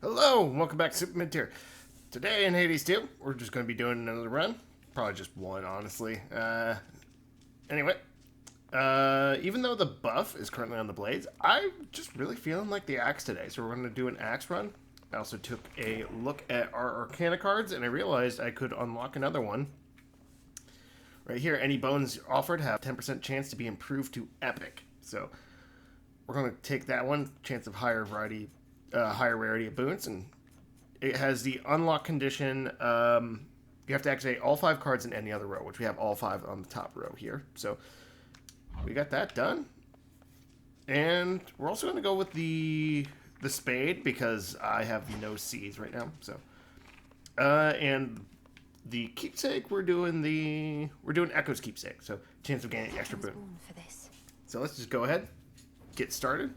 Hello, and welcome back to Super Midtier. Today in Hades 2, we're just going to be doing another run. Probably just one, honestly. Anyway, even though the buff is currently on the blades, I'm just really feeling like the axe today. So we're going to do an axe run. I also took a look at our Arcana cards, and I realized I could unlock another one. Right here, any bones offered have 10% chance to be improved to epic. So we're going to take that one, chance of higher rarity of boons, and it has the unlock condition. You have to activate all 5 cards in any other row, which we have all 5 on the top row here. So we got that done, and we're also going to go with the spade because I have no C's right now. So and the keepsake, we're doing Echo's keepsake, so chance of gaining extra boon. So let's just go ahead, get started.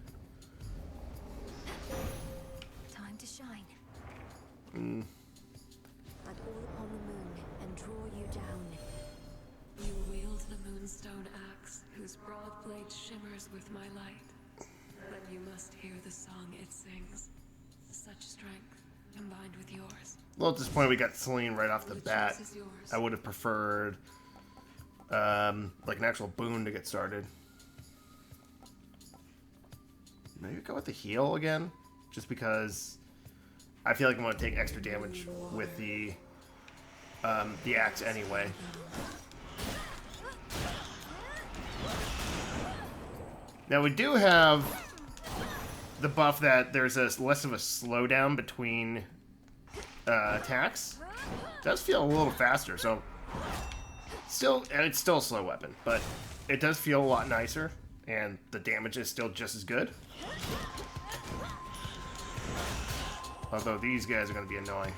Time to shine. Mm. I'd all upon the moon and draw you down. You wield the moonstone axe, whose broad blade shimmers with my light. But you must hear the song it sings. Such strength combined with yours. Well, at this point, we got Celine right off the bat. I would have preferred like an actual boon to get started. Maybe go with the heal again, just because I feel like I'm going to take extra damage with the axe anyway. Now we do have the buff that there's less of a slowdown between attacks. It does feel a little faster, so it's still a slow weapon, but it does feel a lot nicer, and the damage is still just as good. Although these guys are going to be annoying.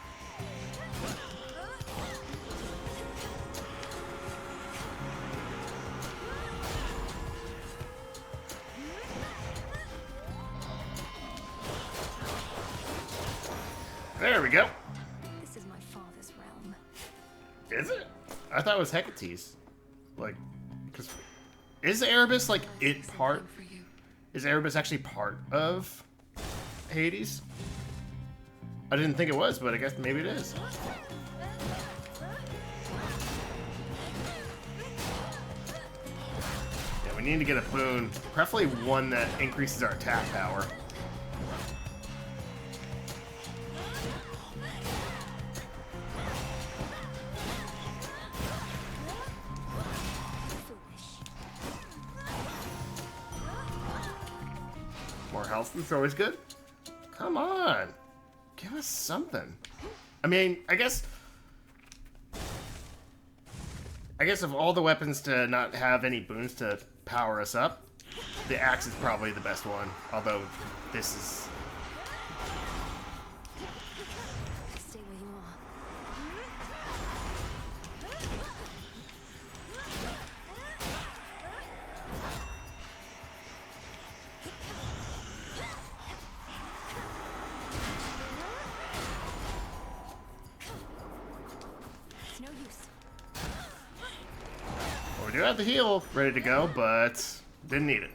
There we go. This is my father's realm. Is it? I thought it was Hecate's. Like, because is Erebus like it part? Is Erebus actually part of Hades? I didn't think it was, but I guess maybe it is. Yeah, we need to get a boon, preferably one that increases our attack power. More health is always good. Come on. Give us something. I mean, I guess of all the weapons to not have any boons to power us up, the axe is probably the best one. Although this is... Stay where you are. It's no use. Well, we do have the heal ready to go, but didn't need it.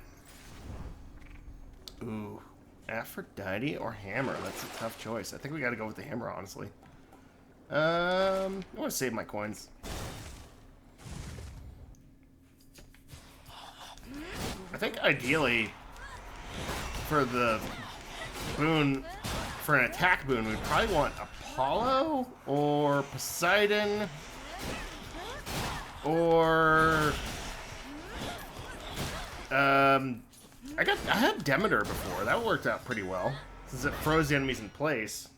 Ooh, Aphrodite or hammer? That's a tough choice. I think we got to go with the hammer, honestly. I want to save my coins. I think ideally for the boon, for an attack boon, we'd probably want Apollo or Poseidon or I had Demeter before. That worked out pretty well since it froze the enemies in place.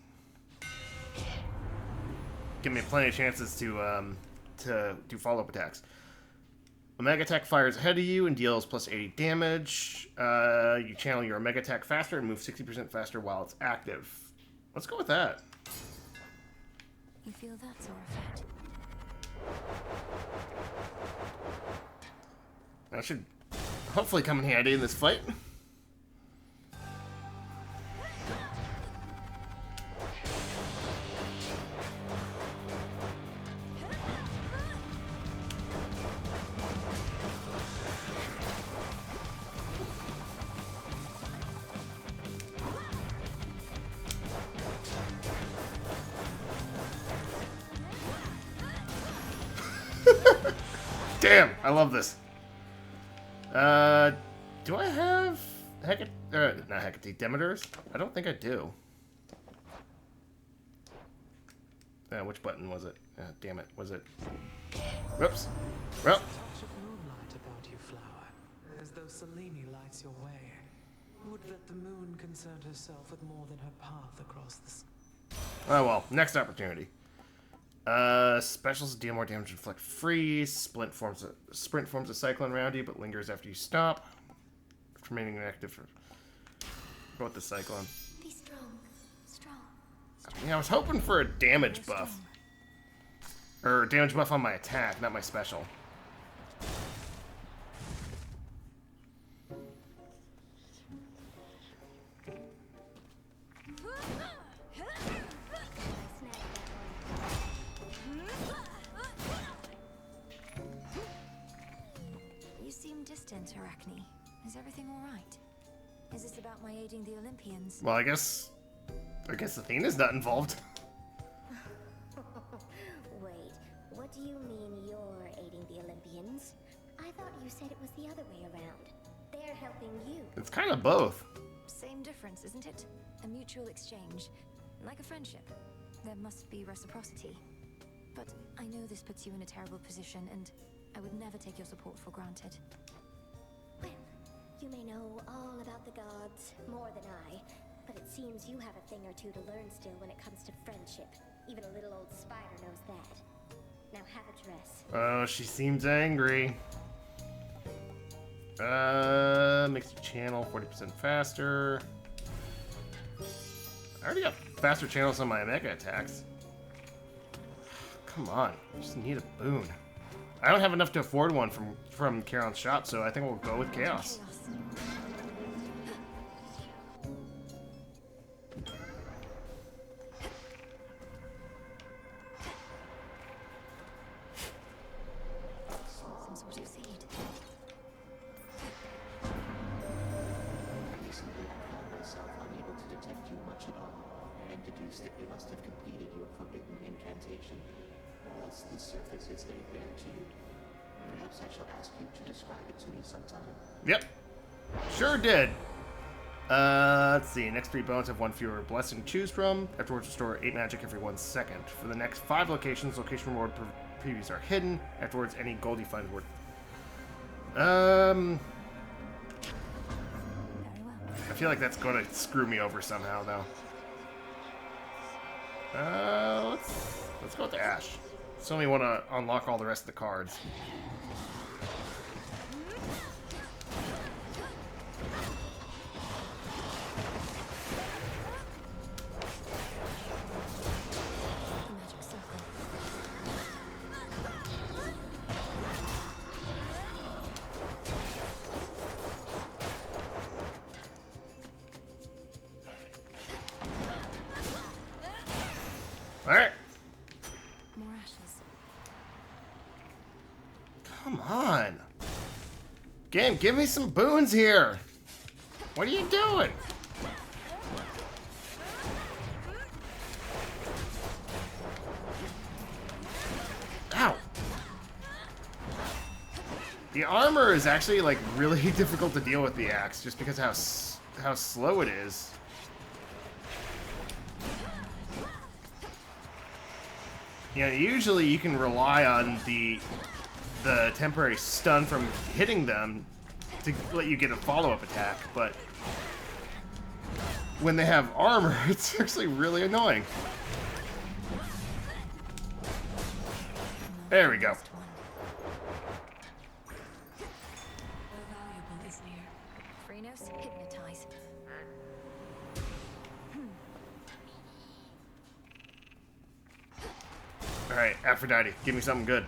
Give me plenty of chances to do follow-up attacks. Omega Attack fires ahead of you and deals plus 80 damage. You channel your Omega Attack faster and move 60% faster while it's active. Let's go with that. You feel that, Zorafat? That should hopefully come in handy in this fight. Damn, I love this. Do I have not Hecate, Demeters? I don't think I do. Which button was it? Damn it, was it? Whoops. Well. Touch of moonlight about you, flower, as though Selene lights your way. Would that the moon concerned herself with more than her path across the sky. Oh well, next opportunity. Specials deal more damage and inflict freeze. Sprint forms a cyclone around you, but lingers after you stop. Remaining active for both the cyclone. Be strong. Strong. Yeah, I was hoping for a damage buff. Or damage buff on my attack, not my special. You seem distant, Arachne. Is everything all right? Is this about my aiding the Olympians? Well, I guess Athena's not involved. Wait, what do you mean you're aiding the Olympians? I thought you said it was the other way around. They're helping you. It's kind of both. Same difference, isn't it? A mutual exchange. Like a friendship. There must be reciprocity. But I know this puts you in a terrible position, and I would never take your support for granted. Well, you may know all about the gods, more than I, but it seems you have a thing or two to learn still when it comes to friendship. Even a little old spider knows that. Now have a dress. Oh, she seems angry. Makes the channel 40% faster. I already got faster channels on my mega attacks. Come on, I just need a boon. I don't have enough to afford one from Charon's shop, so I think we'll go with Chaos. Some sort of seed. Recently, I found myself unable to detect you much at all, and deduced that you must have completed your forbidden incantation, or else the surface is laid bare to you. Perhaps I shall ask you to describe it to me sometime. Yep, sure did. Let's see. Next 3 bones have 1 fewer blessing to choose from. Afterwards, restore 8 magic every 1 second. For the next 5 locations, location reward previews are hidden. Afterwards, any gold you find worth. Very well. I feel like that's going to screw me over somehow, though. Let's go with the Ash. So we want to unlock all the rest of the cards. The magic circle. All right. More ashes. Come on. Game, give me some boons here. What are you doing? Ow. The armor is actually like really difficult to deal with the axe just because how slow it is. You know, usually you can rely on the temporary stun from hitting them to let you get a follow-up attack, but when they have armor, it's actually really annoying. There we go. Last one. The valuable is near. Chronos, hypnotize. Alright, Aphrodite, give me something good.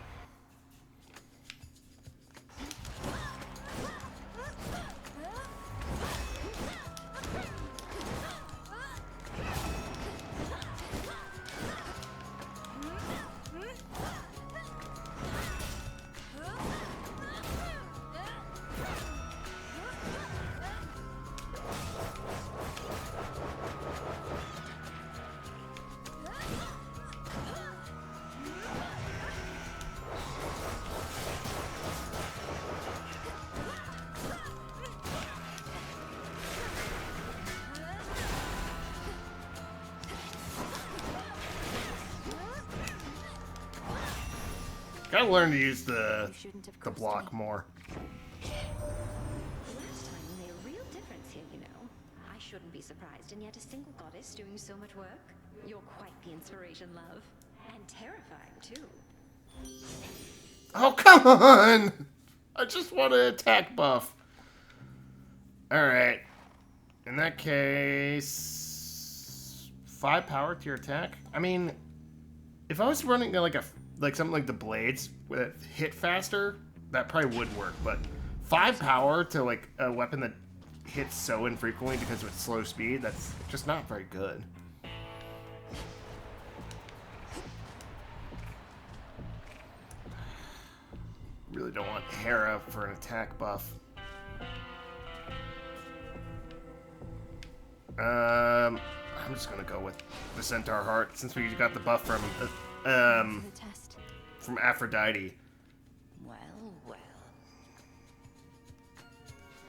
gotta learn to use the You shouldn't have the crossed block me. more. Last time you made a real difference here, you know. I shouldn't be surprised, and yet a single goddess doing so much work? You're quite the inspiration, love. And terrifying, too. Oh, come on! I just want an attack buff. Alright. In that case... 5 power to your attack? I mean, if I was running like something like the blades that hit faster, that probably would work, but 5 power to like a weapon that hits so infrequently because of its slow speed, that's just not very good. Really don't want Hera for an attack buff. I'm just gonna go with the Centaur Heart since we got the buff For the test. from Aphrodite. Well, well.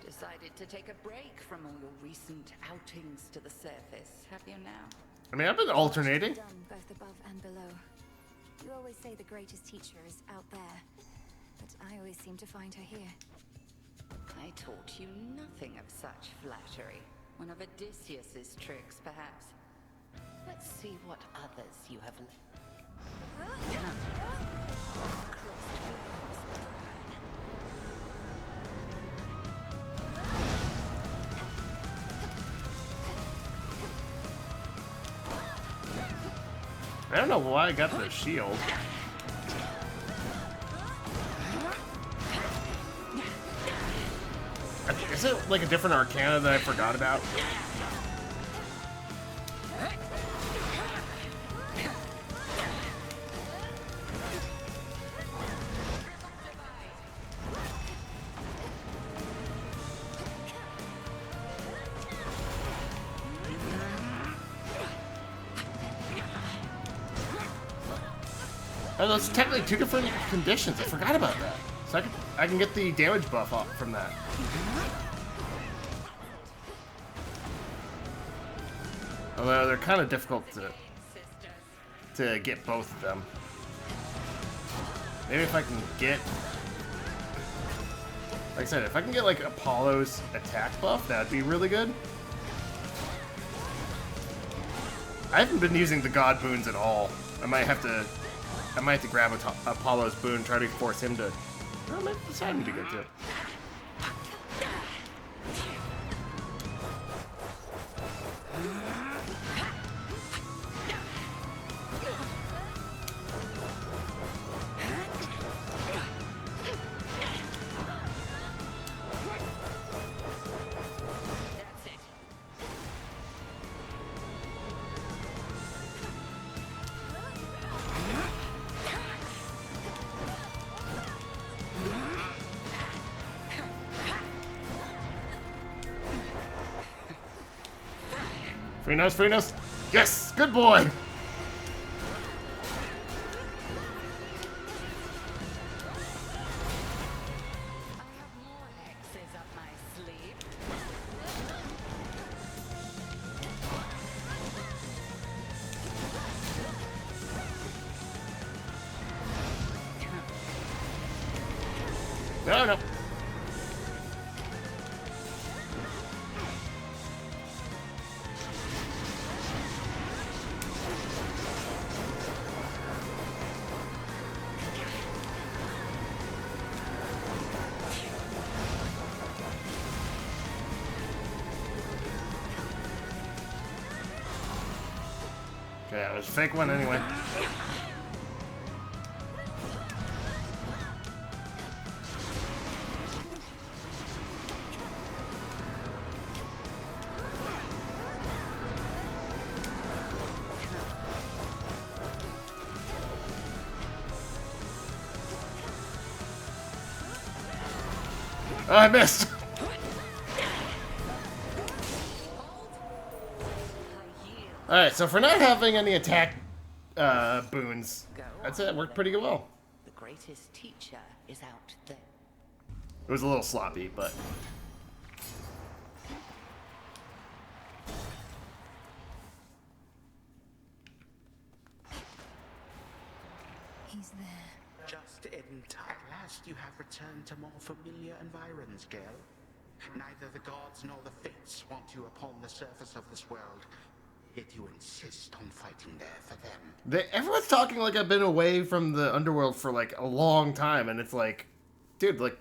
Decided to take a break from all your recent outings to the surface, have you now? I mean, I've been alternating. Done both above and below. You always say the greatest teacher is out there, but I always seem to find her here. I taught you nothing of such flattery. One of Odysseus's tricks, perhaps. Let's see what others you have learned. I don't know why I got the shield. Is it like a different arcana that I forgot about? Oh, those are technically 2 different conditions. I forgot about that. So I can get the damage buff off from that. Although they're kind of difficult to get both of them. Maybe if I can get, like I said, if I can get like Apollo's attack buff, that'd be really good. I haven't been using the god boons at all. I might have to grab Apollo's boon, try to force him to. Well, maybe Poseidon would be good too. Chronos, Chronos. Yes, good boy. I have more hexes up my sleeve. No, no. Yeah, it was a fake one anyway. Oh, I missed. Alright, so for not having any attack boons, that's it. Worked pretty well. The greatest teacher is out there. It was a little sloppy, but... He's there. Just in time. At last you have returned to more familiar environs, Gale. Neither the gods nor the Fates want you upon the surface of this world. Yet you insist on fighting there for them. Everyone's talking like I've been away from the underworld for like a long time, and it's like, dude, like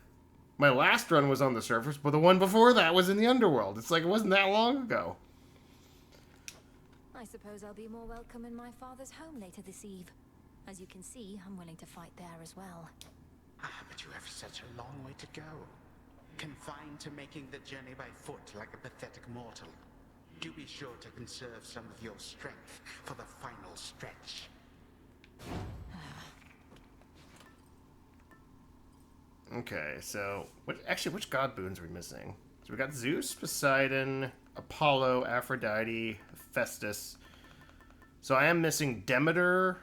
my last run was on the surface, but the one before that was in the underworld. It's like it wasn't that long ago. I suppose I'll be more welcome in my father's home later this eve. As you can see, I'm willing to fight there as well. Ah, but you have such a long way to go. Confined to making the journey by foot like a pathetic mortal. Do be sure to conserve some of your strength for the final stretch. Okay, so which god boons are we missing? So we got Zeus, Poseidon, Apollo, Aphrodite, Festus. So I am missing Demeter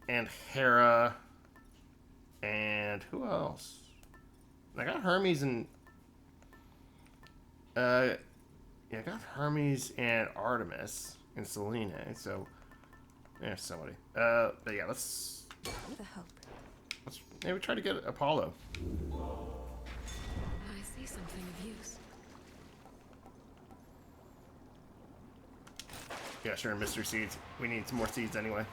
and Hera, and who else? I got Hermes and yeah, I got Hermes and Artemis and Selene. So yeah, somebody. But yeah, let's maybe try to get Apollo. I see something of use. Yeah, sure, Mr. Seeds. We need some more seeds anyway.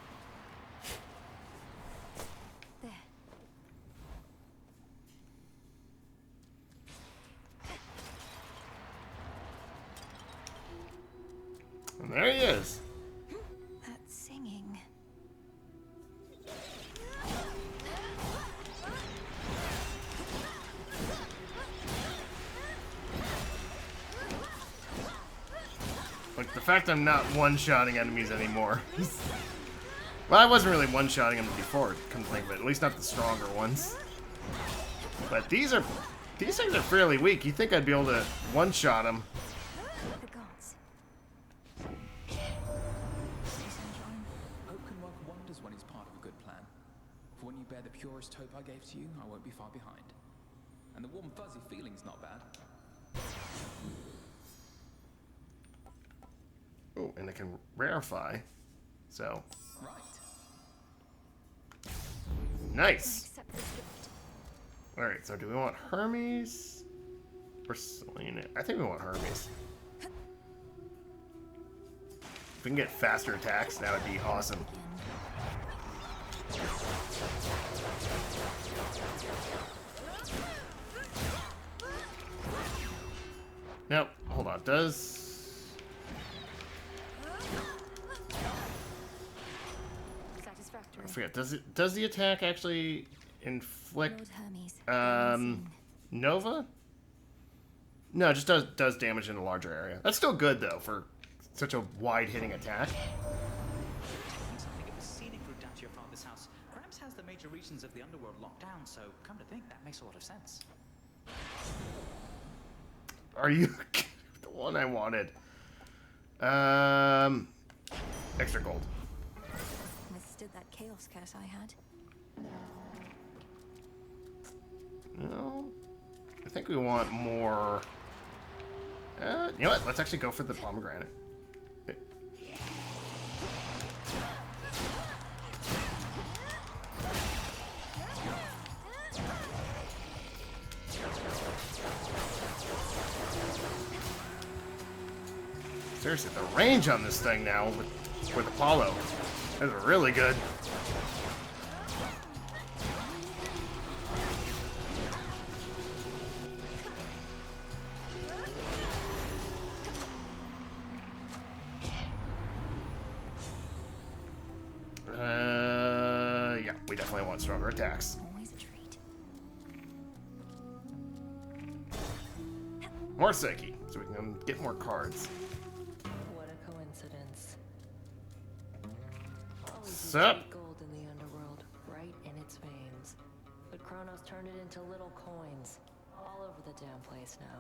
There. And there he is. That's singing. Like, the fact I'm not one-shotting enemies anymore. Well, I wasn't really one-shotting them before, come to think of it. At least not the stronger ones. But these things are fairly weak. You'd think I'd be able to one-shot them. The gods. Hope can work wonders when he's part of a good plan. For when you bear the purest hope I gave to you, I won't be far behind. And the warm fuzzy feeling's not bad. Oh, and it can rarefy. So. Right. Nice. Accept this gift. Alright, so do we want Hermes or Selena? I think we want Hermes. If we can get faster attacks, that would be awesome. Nope, hold on. Satisfactory. I forget. Does the attack actually inflict Lord Hermes. Nova? No, it just does damage in a larger area. That's still good though for such a wide-hitting attack. Something of a scenic route down to your father's house. Perhaps has the major regions of the underworld locked down, so come to think, that makes a lot of sense. Are you the one I wanted? Extra gold. Withstood that chaos curse I had. No, I think we want more. You know what? Let's actually go for the pomegranate. Seriously, the range on this thing now with Apollo is really good. Yeah, we definitely want stronger attacks. Always a treat. More Psyche, so we can get more cards. What a coincidence. Always Sup? used to be gold in the underworld, right in its veins. But Chronos turned it into little coins. All over the damn place now.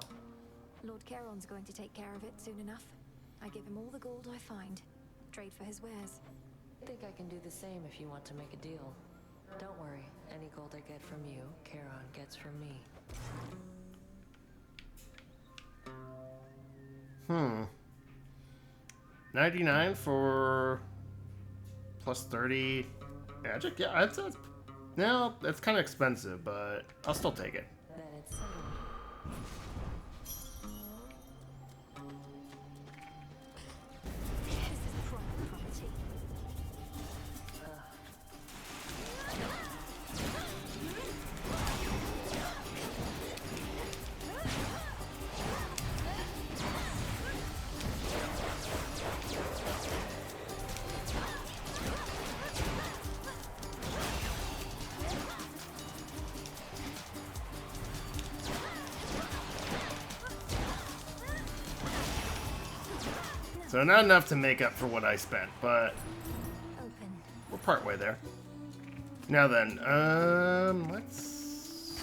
Lord Charon's going to take care of it soon enough. I give him all the gold I find. Trade for his wares. Think I can do the same if you want to make a deal. Don't worry, any gold I get from you, Charon gets from me. 99 for plus 30 magic? Yeah, that's No, it's kind of expensive, but I'll still take it. Then it's settled. This is private property. So not enough to make up for what I spent, but Open. we're partway there. Now then, let's...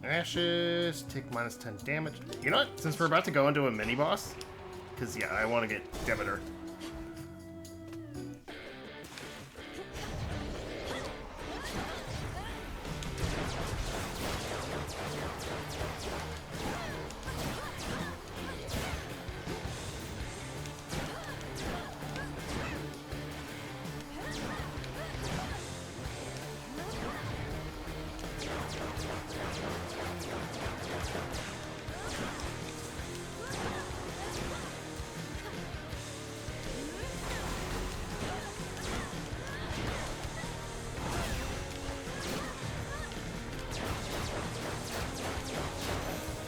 Ashes, take minus 10 damage. You know what? Since we're about to go into a mini-boss, because, yeah, I want to get Demeter.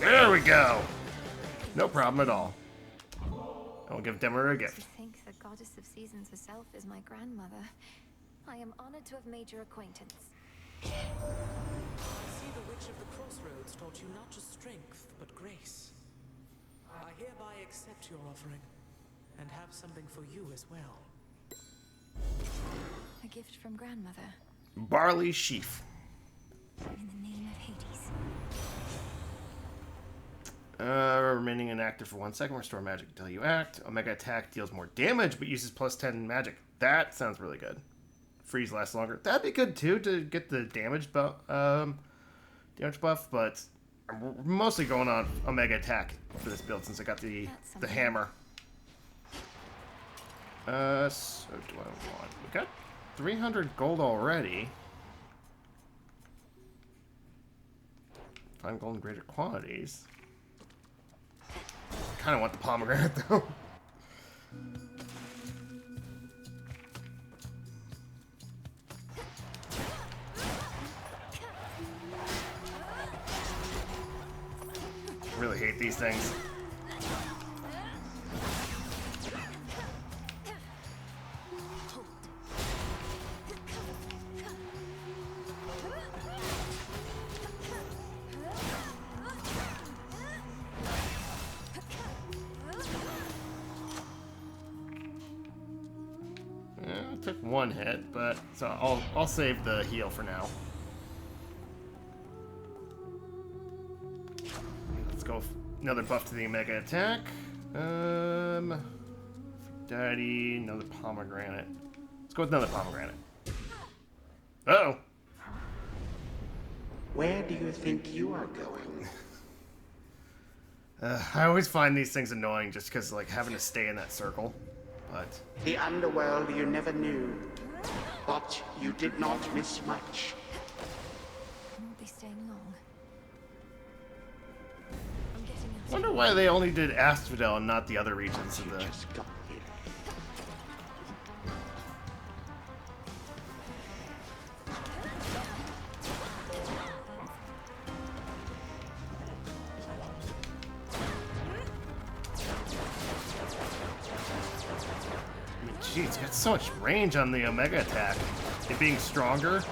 There we go. No problem at all. I'll give Demeter a To gift. think the goddess of seasons herself is my grandmother. I am honored to have made your acquaintance. I see the Witch of the Crossroads taught you not just strength, but grace. I hereby accept your offering, and have something for you as well. A gift from grandmother. Barley sheaf. In the name of Hades. Remaining inactive for 1 second. Restore magic until you act. Omega attack deals more damage, but uses plus 10 magic. That sounds really good. Freeze lasts longer. That'd be good too to get the damage buff. But I'm mostly going on Omega attack for this build since I got the hammer. So do I want? We got 300 gold already. Find gold in greater quantities. I kind of want the pomegranate though. I really hate these things. Took one hit, but so I'll save the heal for now. Let's go another buff to the Omega attack. Daddy, another pomegranate. Let's go with another pomegranate. Uh-oh. Where do you think you are going? I always find these things annoying just because like having to stay in that circle. But The underworld you never knew, but you did not miss much. I won't be staying long. I'm getting out. I wonder why they only did Asphodel and not the other regions of the... Just got here. Gee, it's got so much range on the Omega attack. It being stronger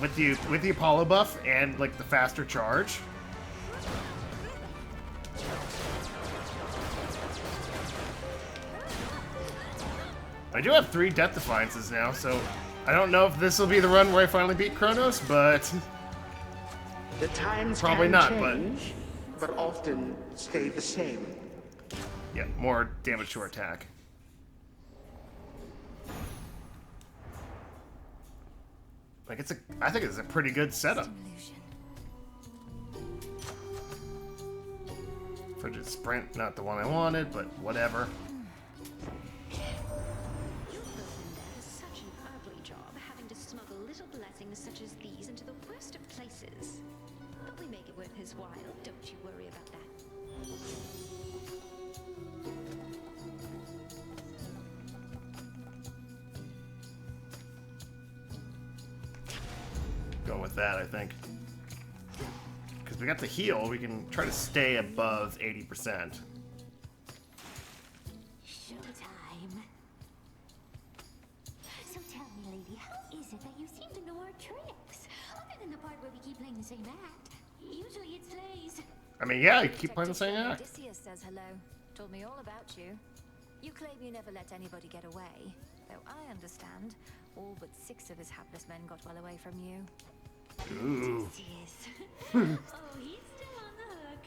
with the Apollo buff and like the faster charge. I do have 3 Death Defiances now, so I don't know if this will be the run where I finally beat Chronos, but The times Probably can not, change, but often stay the same. yeah, more damage to our attack. Like I think it's a pretty good setup. Frigid Sprint, not the one I wanted, but whatever. that, I think. Because we got the heal, we can try to stay above 80%. Showtime. So tell me, lady, how is it that you seem to know our tricks? Other than the part where we keep playing the same act. Usually it slays. I mean, yeah, you keep playing the same act. Odysseus says hello. Told me all about you. You claim you never let anybody get away. Though I understand, all but 6 of his hapless men got well away from you. Ooh. Odysseus. Oh, he's still on the hook.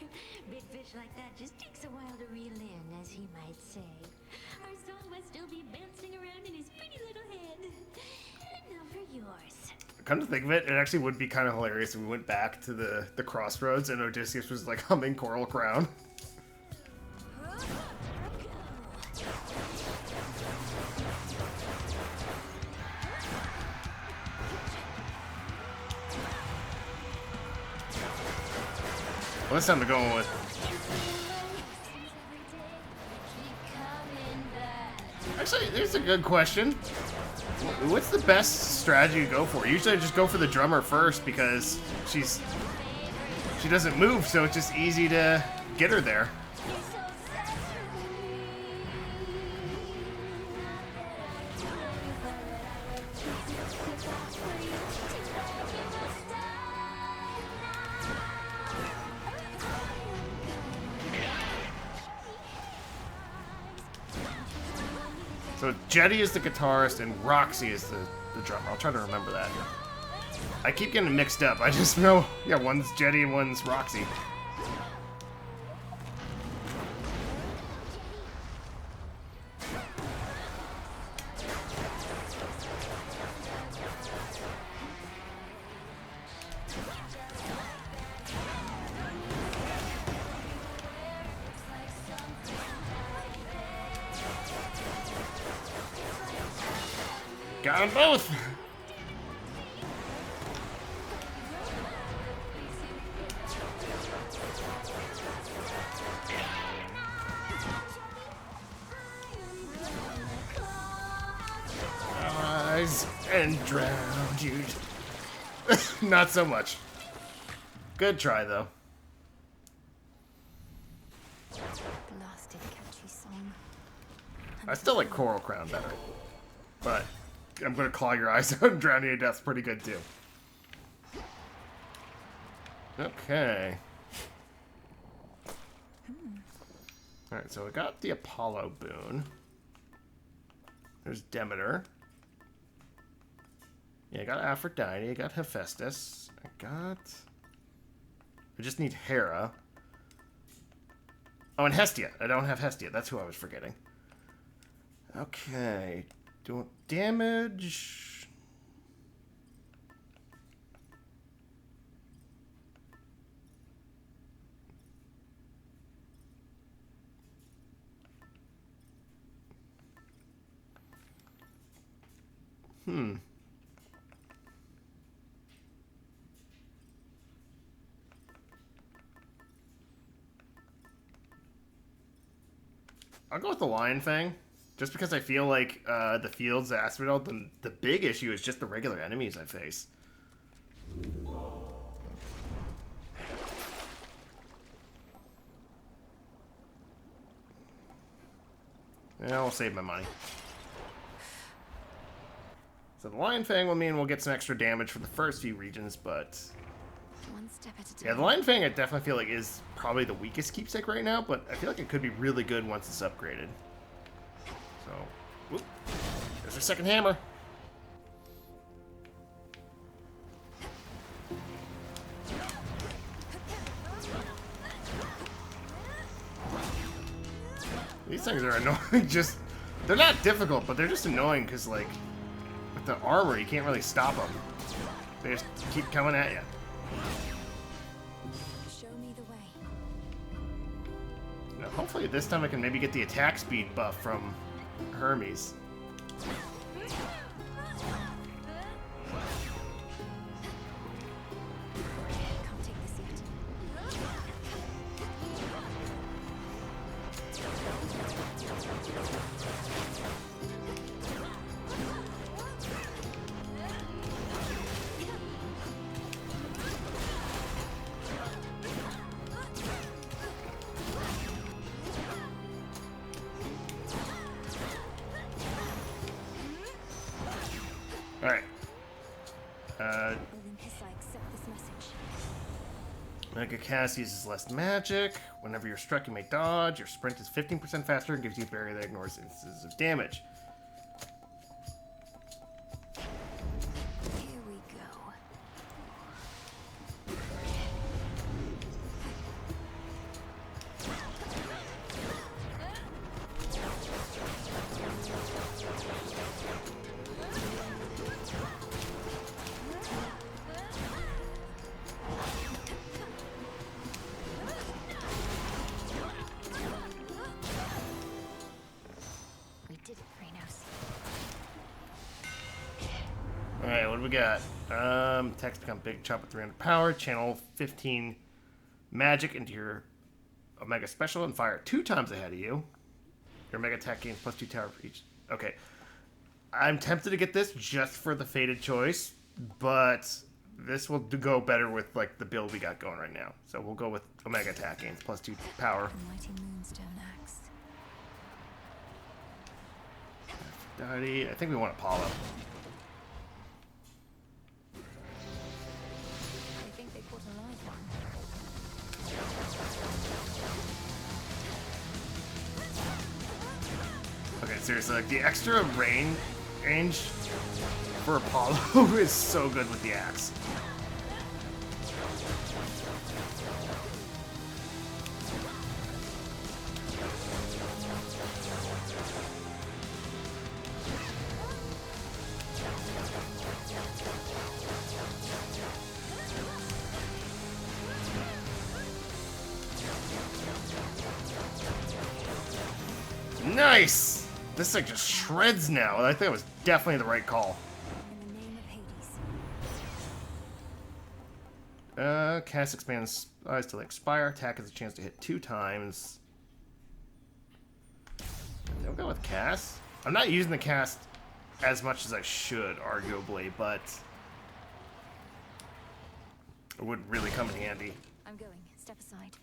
Big fish like that just takes a while to reel in, as he might say. Our soul must still be bouncing around in his pretty little head. Now for yours. Come to think of it, it actually would be kind of hilarious if we went back to the crossroads and Odysseus was like humming Coral Crown. Well, this time we're going with... Actually, there's a good question. What's the best strategy to go for? Usually I just go for the drummer first because she doesn't move, so it's just easy to get her there. So Jetty is the guitarist and Roxy is the drummer. I'll try to remember that. I keep getting mixed up. I just know, yeah, one's Jetty and one's Roxy. Got them both! Rise and drown you. Not so much. Good try, though. Blasted catchy song. I still like Coral Crown better. But I'm gonna claw your eyes out and drown you to death pretty good, too. Okay. Alright, so I got the Apollo boon. There's Demeter. Yeah, I got Aphrodite, I got Hephaestus. I just need Hera. Oh, and Hestia. I don't have Hestia. That's who I was forgetting. Okay. Doing damage. I'll go with the Lion Fang, just because I feel like the Fields Asphodel, the big issue is just the regular enemies I face. Yeah, I'll save my money. So the Lion Fang will mean we'll get some extra damage for the first few regions, but... One step at a time. Yeah, the Lion Fang I definitely feel like is probably the weakest keepsake right now, but I feel like it could be really good once it's upgraded. So, whoop. There's our second hammer. These things are annoying, they're not difficult, but they're just annoying because, like, with the armor, you can't really stop them. They just keep coming at you. Show me the way. Now, hopefully this time I can maybe get the attack speed buff from Hermes. Can't take this yet. Mega Cast uses less magic. Whenever you're struck, you may dodge. Your sprint is 15% faster and gives you a barrier that ignores instances of damage. Here we go. We did it, Chronos. Alright, what do we got? Attacks become big, chop with 300 power. Channel 15 magic into your Omega Special and fire 2 times ahead of you. Your Omega attack gains plus 2 tower for each. Okay. I'm tempted to get this just for the fated choice, but this will go better with like the build we got going right now. So we'll go with Omega attack gains plus 2 power. A mighty moonstone axe. Aphrodite. I think we want Apollo. I think they caught a live one. Okay, seriously, like the extra range for Apollo is so good with the axe. Nice! This thing just shreds now. I think it was definitely the right call. In the name of Hades. Cast expands eyes till they expire. Attack has a chance to hit 2 times. I'll go with cast. I'm not using the cast as much as I should, arguably, but it would really come in handy. I'm going. Step aside.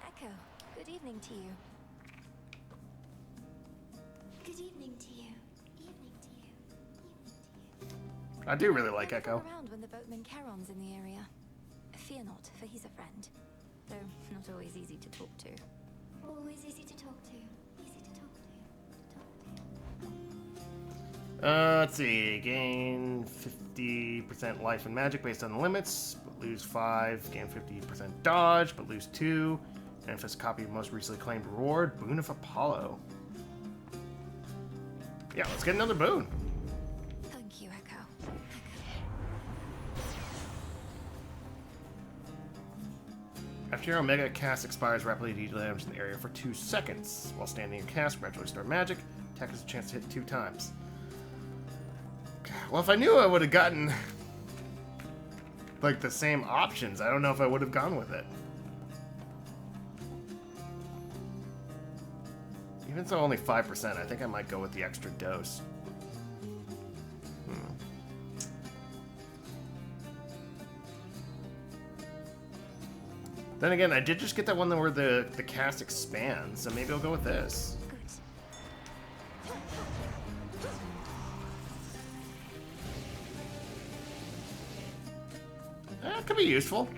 Echo, good evening to you. Good evening to you. Evening to you. Evening to you. I do really like Never Echo. come around when the boatman Charon's in the area. Fear not, for he's a friend. Though not always easy to talk to. Always easy to talk to. Easy to talk to. Let's see. Gain 50% life and magic based on the limits, but lose 5. Gain 50% dodge, but lose 2. Manifest a copy of most recently claimed reward. Boon of Apollo. Yeah, let's get another boon. Thank you, Echo. After your Omega cast expires, rapidly deal damage in the area for 2 seconds. While standing in cast, gradually store magic. Attack has a chance to hit 2 times. Well, if I knew I would have gotten like the same options, I don't know if I would have gone with it. Even though only 5%, I think I might go with the extra dose. Then again, I did just get that one where the cast expands, so maybe I'll go with this. Good. That could be useful. Go,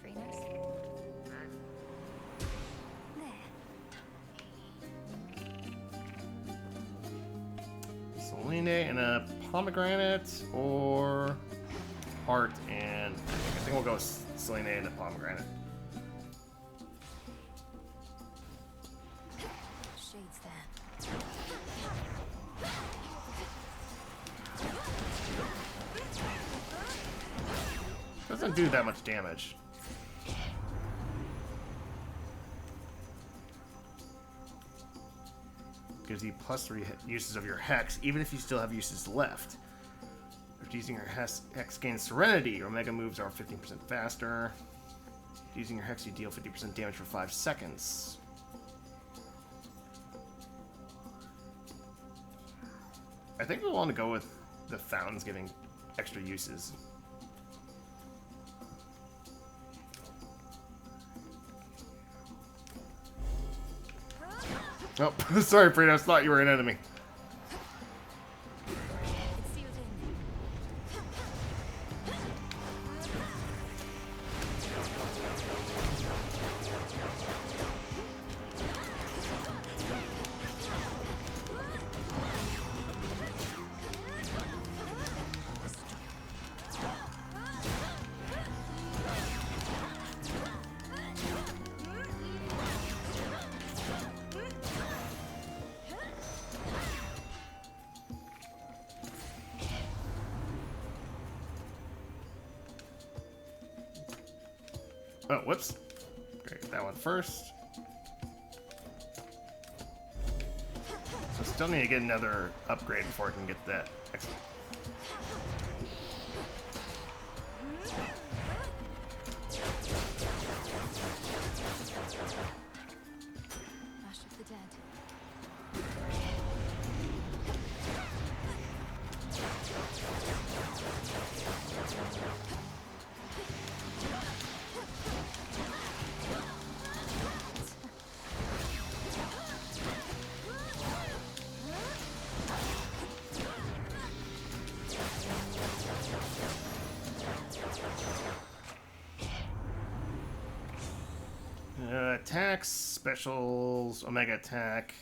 Chronos. There. Selene and a pomegranate, or heart and I think we'll go with Selene and a pomegranate. Shades there. Doesn't do that much damage. Gives you plus 3 uses of your hex, even if you still have uses left. After using your hex gains Serenity. Your Omega moves are 15% faster. After using your hex, you deal 50% damage for 5 seconds. I think we want to go with the fountains giving extra uses. Oh, sorry, Kratos. Thought you were an enemy. It's sealed in. Oh, whoops. Great, that one first. So still need to get another upgrade before I can get that. Excellent. Ash of the Dead. Attacks, specials, Omega Attack.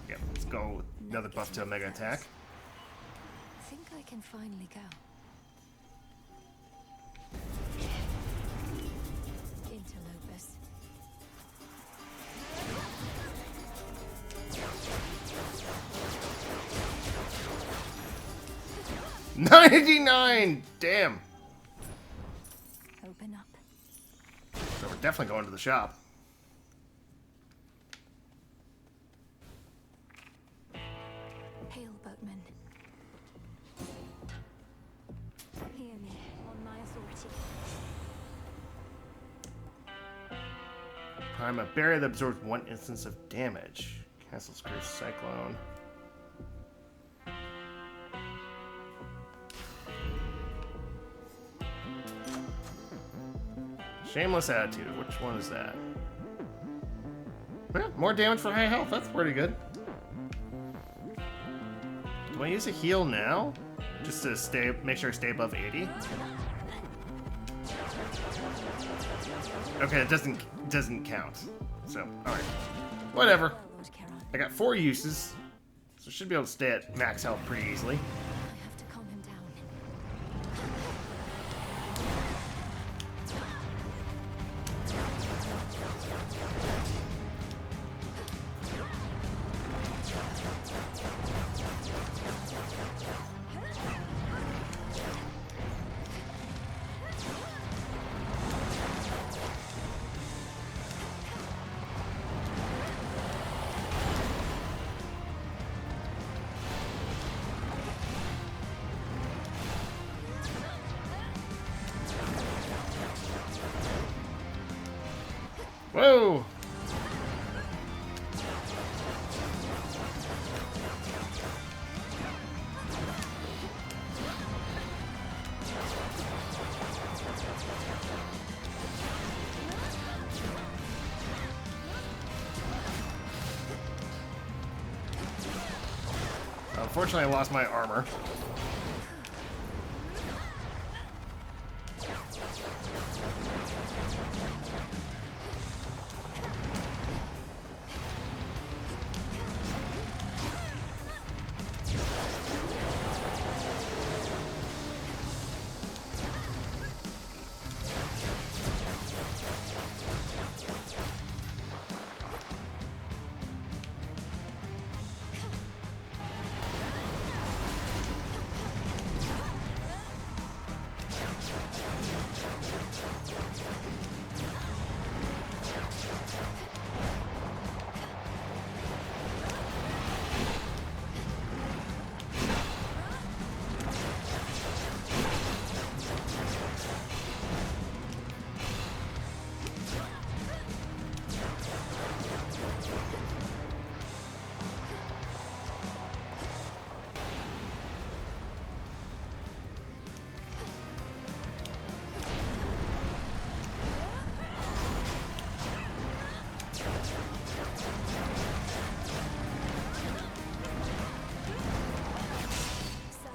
Yeah, let's go with another buff to Omega Attack. I think I can finally go. Interlopus. 99! Damn! Open up. So we're definitely going to the shop. Hail, boatman. Hear me on my authority. Prime a barrier that absorbs 1 instance of damage. Castle's Curse Cyclone. Shameless Attitude. Which one is that? Yeah, more damage for high health. That's pretty good. Do I use a heal now? Just to make sure I stay above 80? Okay, it doesn't count. So, alright. Whatever. I got 4 uses. So should be able to stay at max health pretty easily. I have to calm him down. Whoa! Unfortunately, I lost my armor.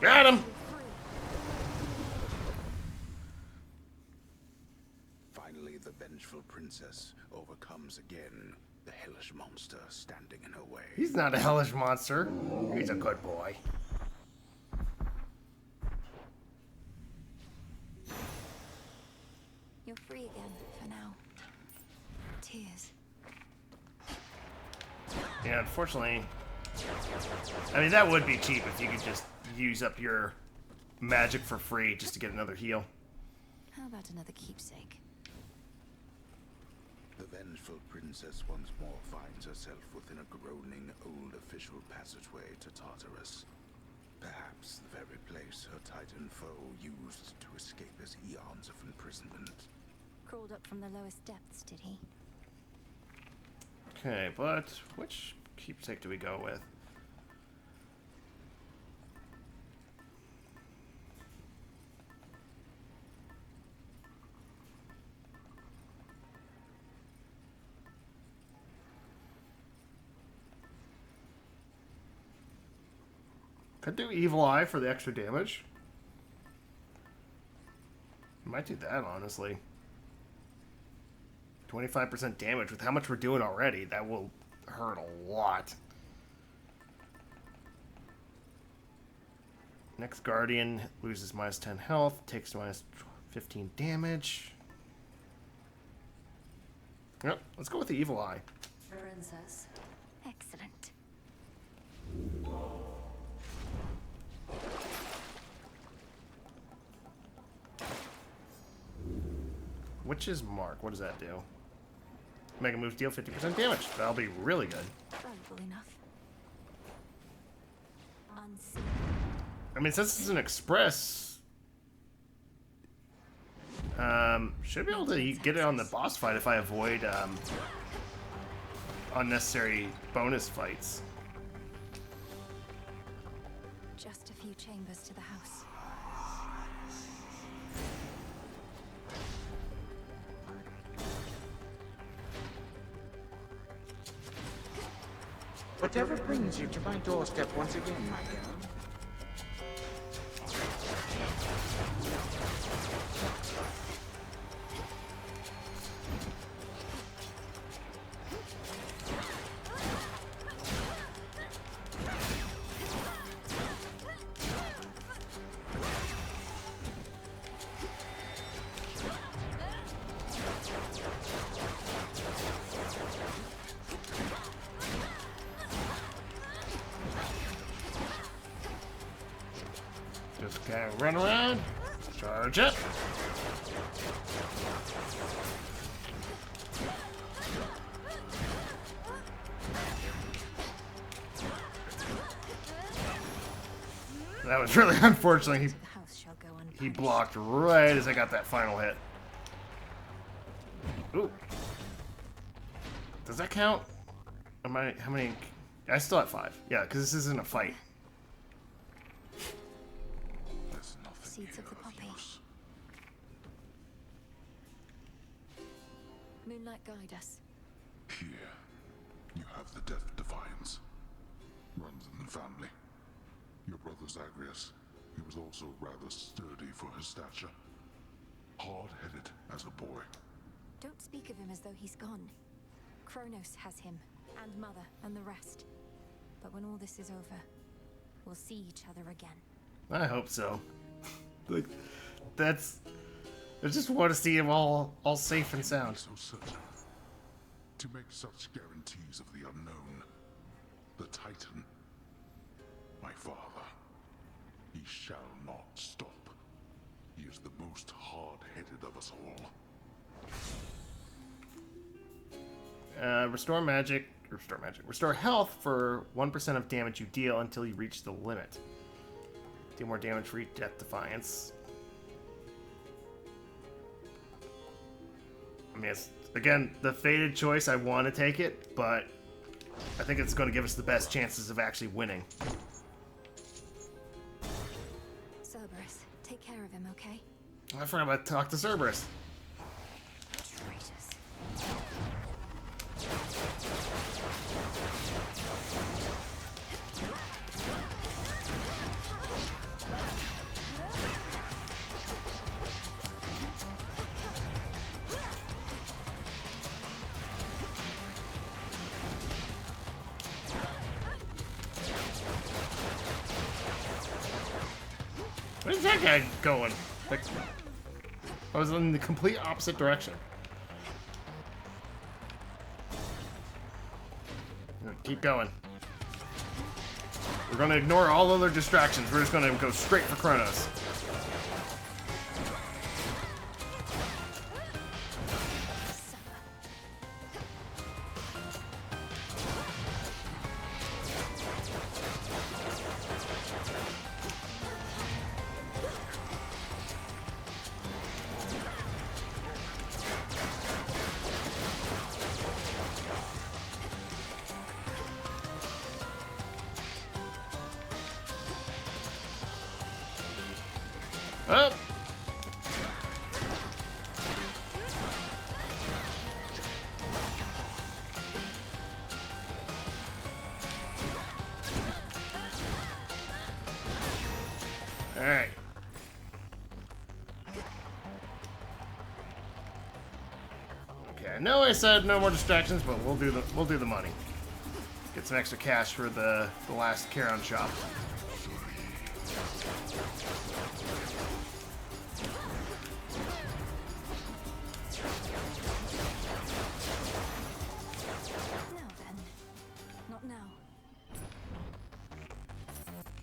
Got him! Finally, the vengeful princess overcomes again the hellish monster standing in her way. He's not a hellish monster. He's a good boy. You're free again for now. Tears. Yeah, unfortunately... I mean, that would be cheap if you could just use up your magic for free just to get another heal. How about another keepsake? The vengeful princess once more finds herself within a groaning old official passageway to Tartarus. Perhaps the very place her Titan foe used to escape his eons of imprisonment. Crawled up from the lowest depths, did he? Okay, but which keepsake do we go with? Could do Evil Eye for the extra damage. Might do that, honestly. 25% damage with how much we're doing already. That will hurt a lot. Next Guardian loses minus 10 health, takes minus 15 damage. Yep, let's go with the Evil Eye. Princess. Excellent. Witch's Mark, what does that do? Mega moves deal 50% damage. That'll be really good. Valuable enough. Unseen. I mean, since it's an express, should be able to get it on the boss fight if I avoid unnecessary bonus fights. Just a few chambers to the house. Whatever brings you to my doorstep once again, my girl? Just kind of run around, charge up. That was really unfortunate. He blocked right as I got that final hit. Ooh. Does that count? Am I, how many? I still have 5. Yeah, because this isn't a fight. Seeds of the poppy. Moonlight, guide us. Here, you have the Death Defiance. Runs in the family. Your brother Zagreus, he was also rather sturdy for his stature. Hard-headed as a boy. Don't speak of him as though he's gone. Chronos has him, and Mother, and the rest. But when all this is over, we'll see each other again. I hope so. Like, that's... I just want to see him all safe and sound. So certain. To make such guarantees of the unknown. The Titan. My father. He shall not stop. He is the most hard-headed of us all. Restore health for 1% of damage you deal until you reach the limit. Deal more damage for each Death Defiance. I mean, it's, again, the fated choice. I want to take it, but I think it's going to give us the best chances of actually winning. Cerberus, take care of him, okay? I forgot about to talk to Cerberus. Traitors. Where's that guy going? Like, I was in the complete opposite direction. Keep going. We're gonna ignore all other distractions. We're just gonna go straight for Chronos. Up. All right. Okay, I know I said no more distractions, but we'll do the money. Get some extra cash for the last Charon shop.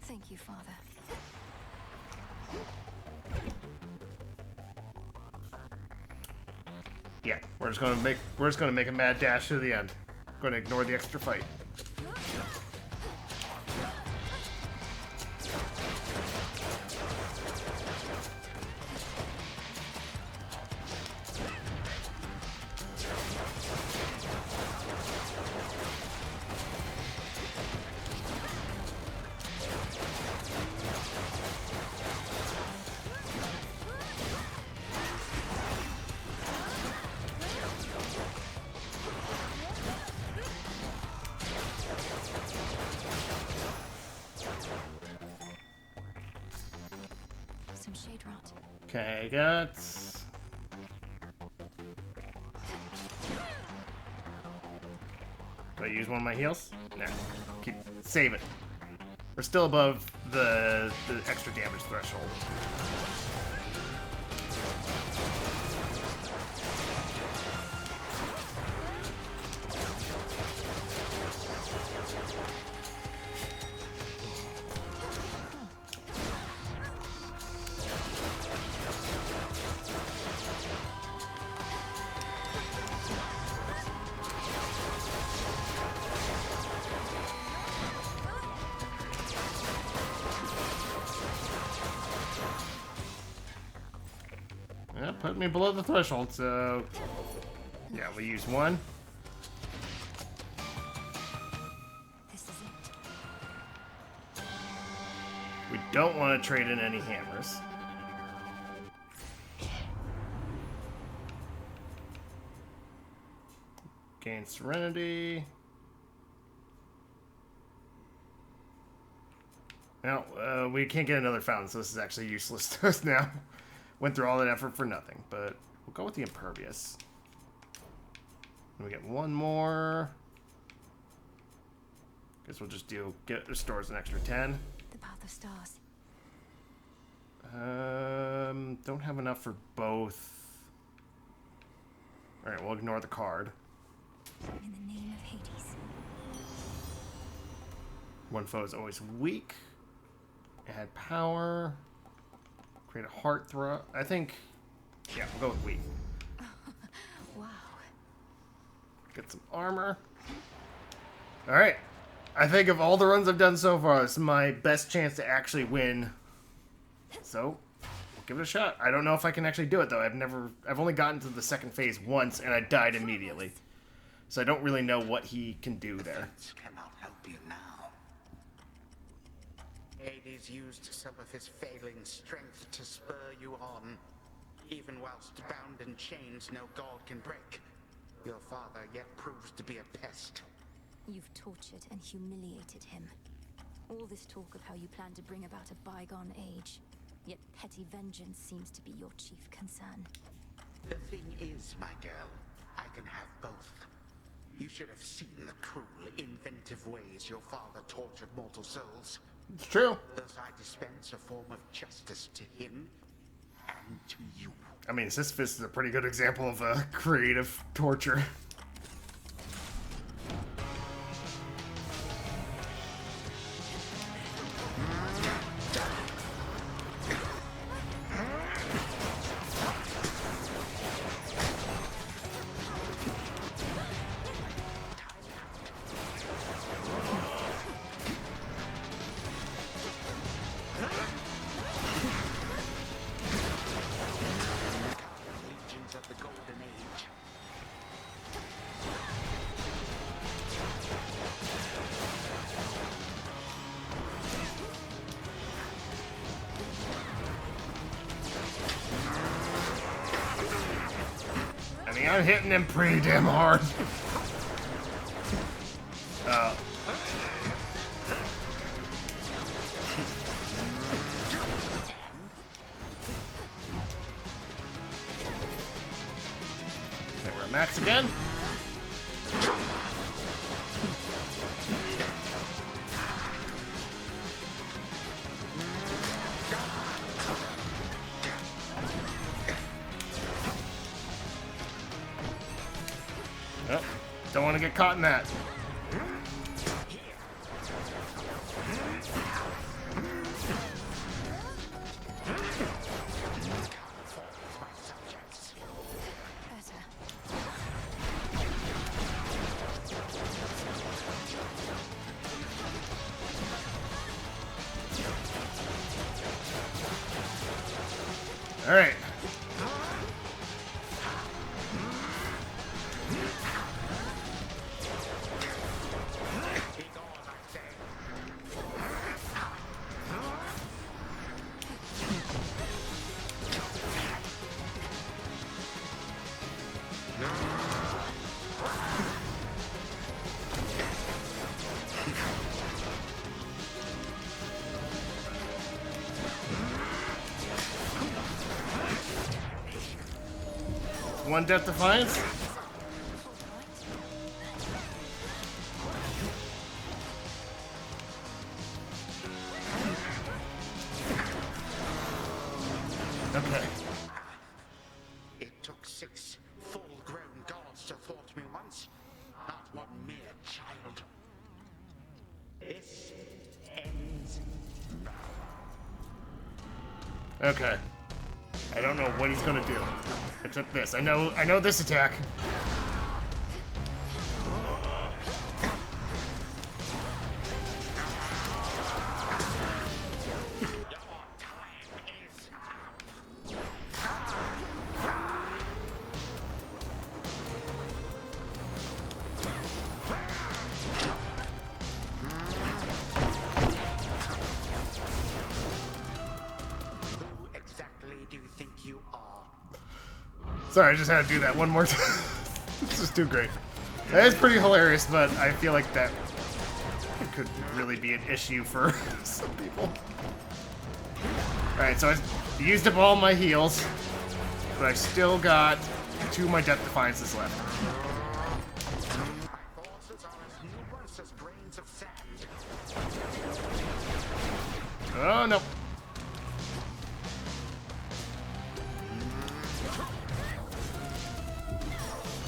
Thank you, Father. Yeah, we're just gonna make a mad dash to the end. Gonna ignore the extra fight. Some shade rot. Okay, got. Do I use one of my heals? No. Save it. We're still above the extra damage threshold. Yeah, put me below the threshold, so yeah, we use one. This is it. We don't want to trade in any hammers. Gain Serenity. Now, we can't get another fountain, so this is actually useless to us now. Went through all that effort for nothing, but we'll go with the Impervious. And we get one more. Guess we'll just restores an extra 10. The Path of Stars. Don't have enough for both. Alright, we'll ignore the card. In the name of Hades. One foe is always weak. Add power. Create a heart throw. I think, yeah, we'll go with weak. Wow. Get some armor. All right. I think of all the runs I've done so far, this is my best chance to actually win. So, we'll give it a shot. I don't know if I can actually do it though. I've only gotten to the second phase once and I died immediately. So I don't really know what he can do there. Cannot help you now. Hades used some of his failing strength to spur you on. Even whilst bound in chains no god can break, your father yet proves to be a pest. You've tortured and humiliated him. All this talk of how you plan to bring about a bygone age, yet petty vengeance seems to be your chief concern. The thing is, my girl, I can have both. You should have seen the cruel, inventive ways your father tortured mortal souls. It's true. Thus I dispense a form of justice to him and to you. I mean, Sisyphus is a pretty good example of a creative torture. Legions of the Golden Age. I mean, I'm hitting him pretty damn hard. Okay, we're at max again. Oh, don't want to get caught in that. All right. One Death Defiance. Okay. It took 6 full-grown gods to thwart me once, not one mere child. This ends now. Okay. I don't know what he's gonna do. I took this. I know this attack. Who exactly do you think you are? Sorry, I just had to do that one more time. This is too great. That is pretty hilarious, but I feel like that could really be an issue for some people. Alright, so I used up all my heals, but I still got 2 of my Death Defiances left. My forces are as numerous as grains of sand. Oh no.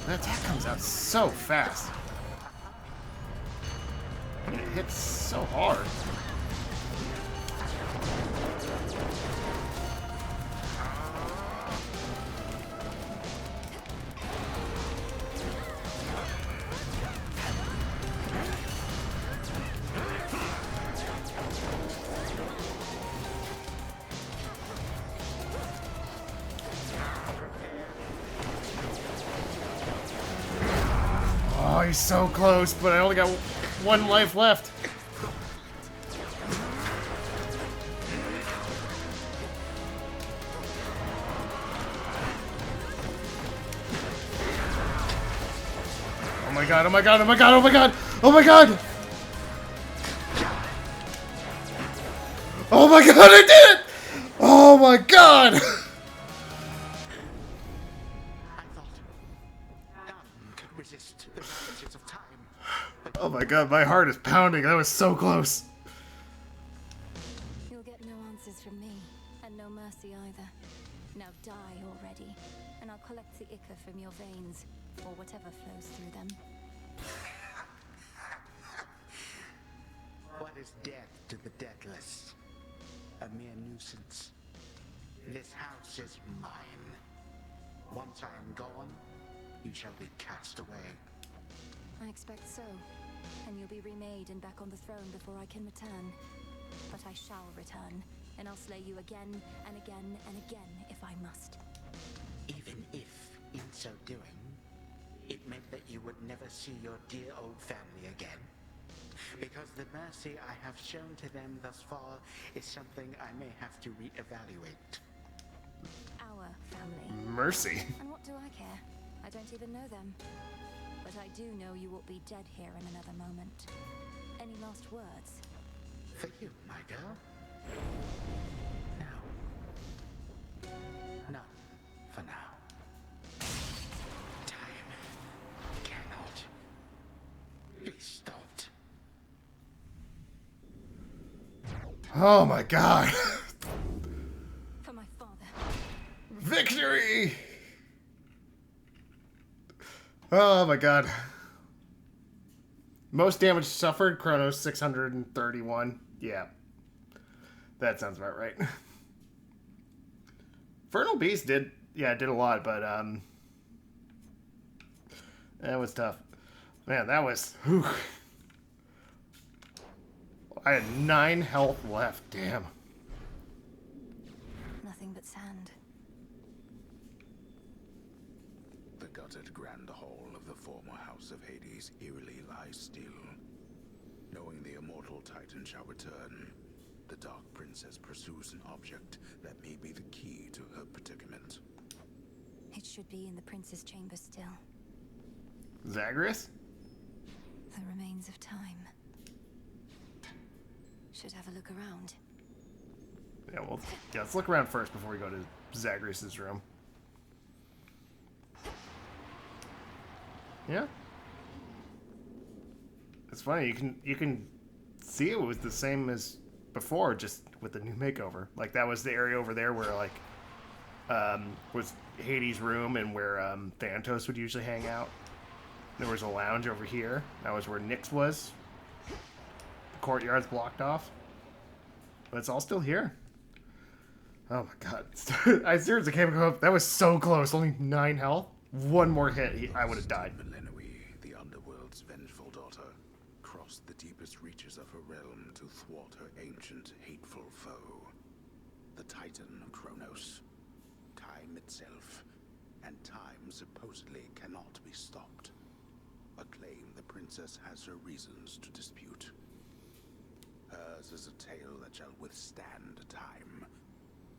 That attack comes out so fast. And it hits so hard. Oh, he's so close, but I only got 1 life left. Oh my god, oh my god, oh my god, oh my god! Oh my god! Oh my god, I did it! Oh my god! Resist the ravages of time. Oh my god, my heart is pounding. That was so close. answers from me, and no mercy either. Now die already, and I'll collect the ichor from your veins, or whatever flows through them. What is death to the deathless? A mere nuisance. This house is mine. Once I am gone, you shall be cast away. I expect so, and you'll be remade and back on the throne before I can return. But I shall return, and I'll slay you again and again and again if I must. Even if, in so doing, it meant that you would never see your dear old family again. Because the mercy I have shown to them thus far is something I may have to reevaluate. Our family. Mercy. And what do I care? I don't even know them. But I do know you will be dead here in another moment. Any last words? For you, my girl? No. None for now. Time cannot be stopped. Oh my god. For my father. Victory! Oh my god. Most damage suffered, Chronos 631. Yeah. That sounds about right. Infernal Beast did a lot, but that was tough. Man, that was whew. I had 9 health left, damn. Nothing but sand. The gutted grand hall of the former House of Hades eerily lies still. Knowing the immortal Titan shall return, the Dark Princess pursues an object that may be the key to her predicament. It should be in the prince's chamber still. Zagreus? The remains of time. Should have a look around. Yeah, well, let's look around first before we go to Zagreus' room. Yeah. It's funny, you can see it was the same as before, just with the new makeover. Like, that was the area over there where, like, was Hades' room and where Thanatos would usually hang out. There was a lounge over here. That was where Nyx was. The courtyard's blocked off. But it's all still here. Oh my god. I seriously came up. That was so close. Only 9 health. One more hit, I would have died. The underworld's vengeful daughter, crossed the deepest reaches of her realm to thwart her ancient, hateful foe. The Titan Chronos. Time itself, and time supposedly cannot be stopped. A claim the princess has her reasons to dispute. Hers is a tale that shall withstand time,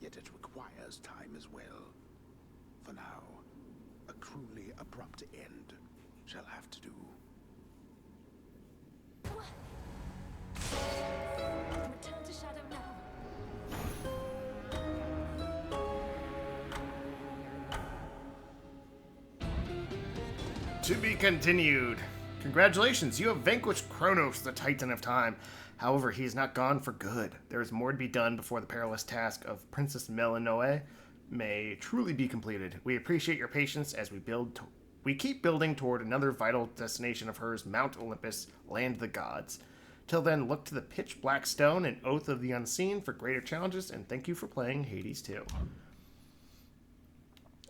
yet it requires time as well. For now, a cruelly abrupt end shall have to do. Return to Shadow now. To be continued. Congratulations, you have vanquished Chronos, the Titan of Time. However, he is not gone for good. There is more to be done before the perilous task of Princess Melinoe may truly be completed. We appreciate your patience as we keep building toward another vital destination of hers, Mount Olympus, land of the gods. Till then, look to the pitch black stone and Oath of the Unseen for greater challenges, and thank you for playing Hades 2.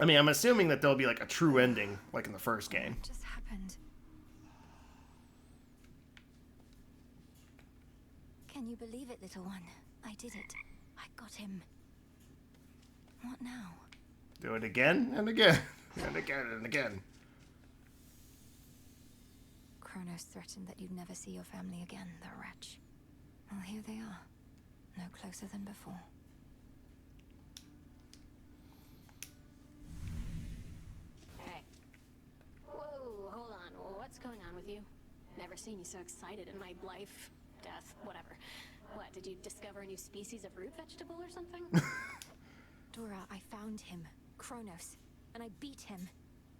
I mean, I'm assuming that there'll be like a true ending, like in the first game. What just happened? Can you believe it, little one? I did it. I got him. What now? Do it again and again and again and again. Chronos threatened that you'd never see your family again, the wretch. Well, here they are. No closer than before. Hey. Whoa, hold on. What's going on with you? Never seen you so excited in my life. Death, whatever. What, did you discover a new species of root vegetable or something? Dora, I found him, Chronos, and I beat him.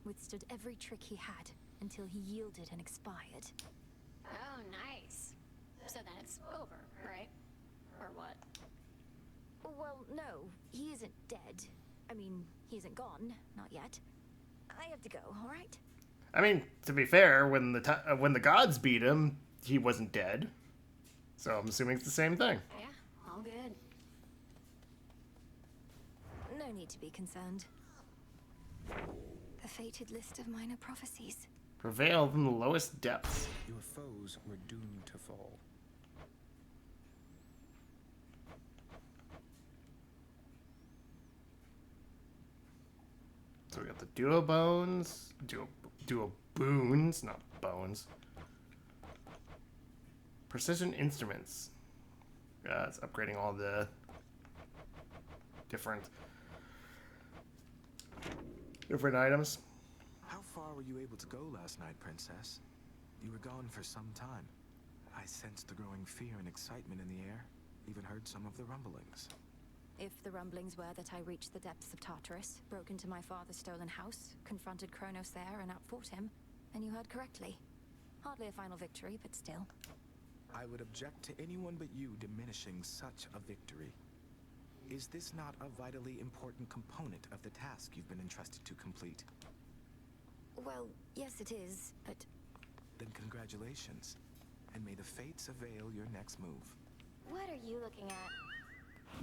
Withstood every trick he had, until he yielded and expired. Oh, nice. So then it's over, right? Or what? no, he isn't dead. I mean, he isn't gone. Not yet. I have to go, alright? I mean, to be fair, when the gods beat him, he wasn't dead. So I'm assuming it's the same thing. Yeah, all good. No need to be concerned. The fated list of minor prophecies. Prevail from the lowest depths. Your foes were doomed to fall. So we got the duo bones, duo boons, not bones. Precision instruments. It's upgrading all the different items. How far were you able to go last night, Princess? You were gone for some time. I sensed the growing fear and excitement in the air. Even heard some of the rumblings. If the rumblings were that I reached the depths of Tartarus, broke into my father's stolen house, confronted Chronos there and outfought him, then you heard correctly. Hardly a final victory, but still. I would object to anyone but you diminishing such a victory. Is this not a vitally important component of the task you've been entrusted to complete? Well, yes it is, but... Then congratulations, and may the fates avail your next move. What are you looking at?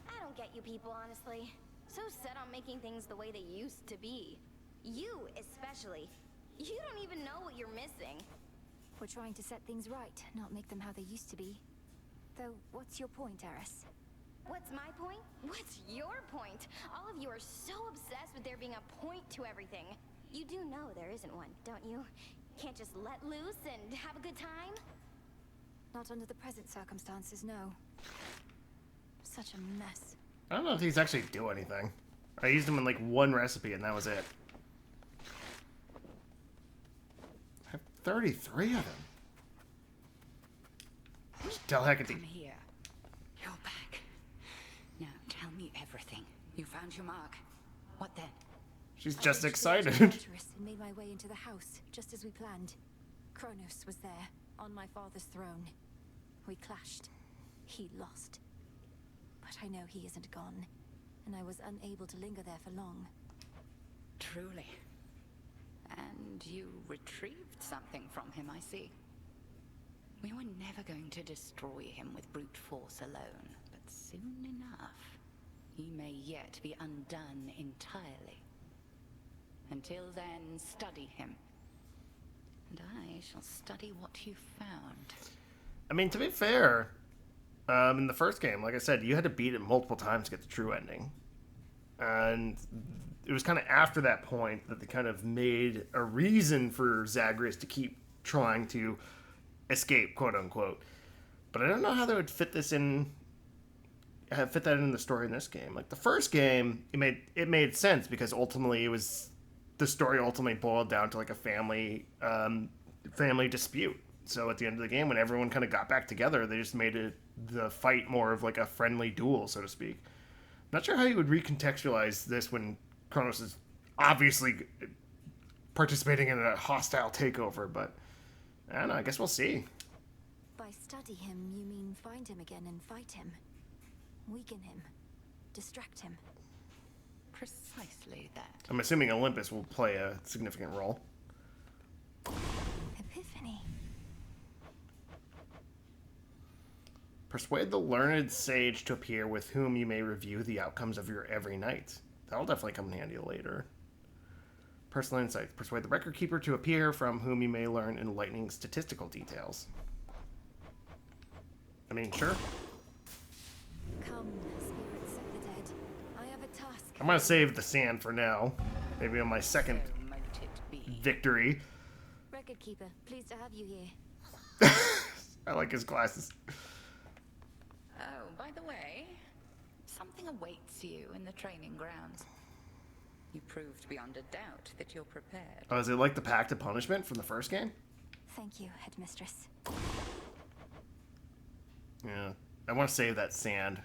I don't get you people, honestly. So set on making things the way they used to be. You, especially. You don't even know what you're missing. We're trying to set things right, not make them how they used to be. Though, what's your point, Eris? What's my point? What's your point? All of you are so obsessed with there being a point to everything. You do know there isn't one, don't you? Can't just let loose and have a good time? Not under the present circumstances, no. Such a mess. I don't know if these actually do anything. I used them in like one recipe and that was it. I have 33 of them. Just tell Hecate. Come here. You're back. Now tell me everything. You found your mark. What then? She's just excited. And made my way into the house, just as we planned. Chronos was there, on my father's throne. We clashed. He lost. But I know he isn't gone, and I was unable to linger there for long. Truly. And you retrieved something from him, I see. We were never going to destroy him with brute force alone, but soon enough, he may yet be undone entirely. Until then, study him. And I shall study what you found. I mean, to be fair, in the first game, like I said, you had to beat it multiple times to get the true ending. And it was kind of after that point that they kind of made a reason for Zagreus to keep trying to escape, quote unquote. But I don't know how they would fit this in, fit that in the story in this game. Like the first game, it made sense because ultimately the story ultimately boiled down to like a family dispute. So at the end of the game, when everyone kind of got back together, they just made the fight more of like a friendly duel, so to speak. Not sure how you would recontextualize this when Chronos is obviously participating in a hostile takeover, but I don't know, I guess we'll see. By study him, you mean find him again and fight him? Weaken him? Distract him? Precisely that. I'm assuming Olympus will play a significant role. Epiphany. Persuade the learned sage to appear with whom you may review the outcomes of your every night. That'll definitely come in handy later. Personal insights. Persuade the record keeper to appear from whom you may learn enlightening statistical details. I mean, sure. Come, spirits of the dead. I have a task. I'm gonna save the sand for now. Maybe on my second victory. Record keeper, pleased to have you here. I like his glasses. Oh, by the way, something awaits you in the training grounds. You proved beyond a doubt that you're prepared. Oh, is it like the Pact of Punishment from the first game? Thank you, Headmistress. Yeah, I want to save that sand.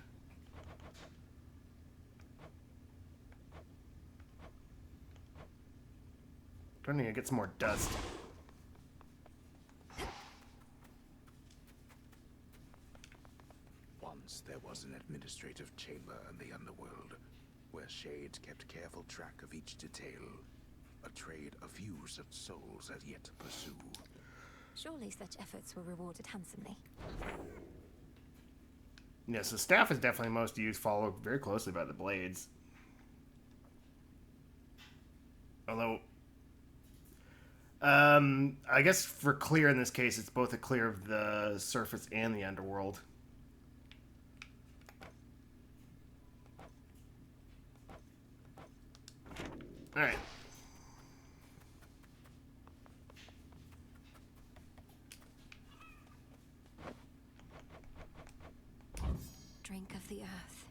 Don't need to get some more dust. Once there was an admitted administrative chamber in the underworld, where Shades kept careful track of each detail. A trade a few such souls had yet to pursue. Surely such efforts were rewarded handsomely. Yes, the staff is definitely most used, followed very closely by the blades. Although, I guess for clear in this case, it's both a clear of the surface and the underworld. Alright. Drink of the earth.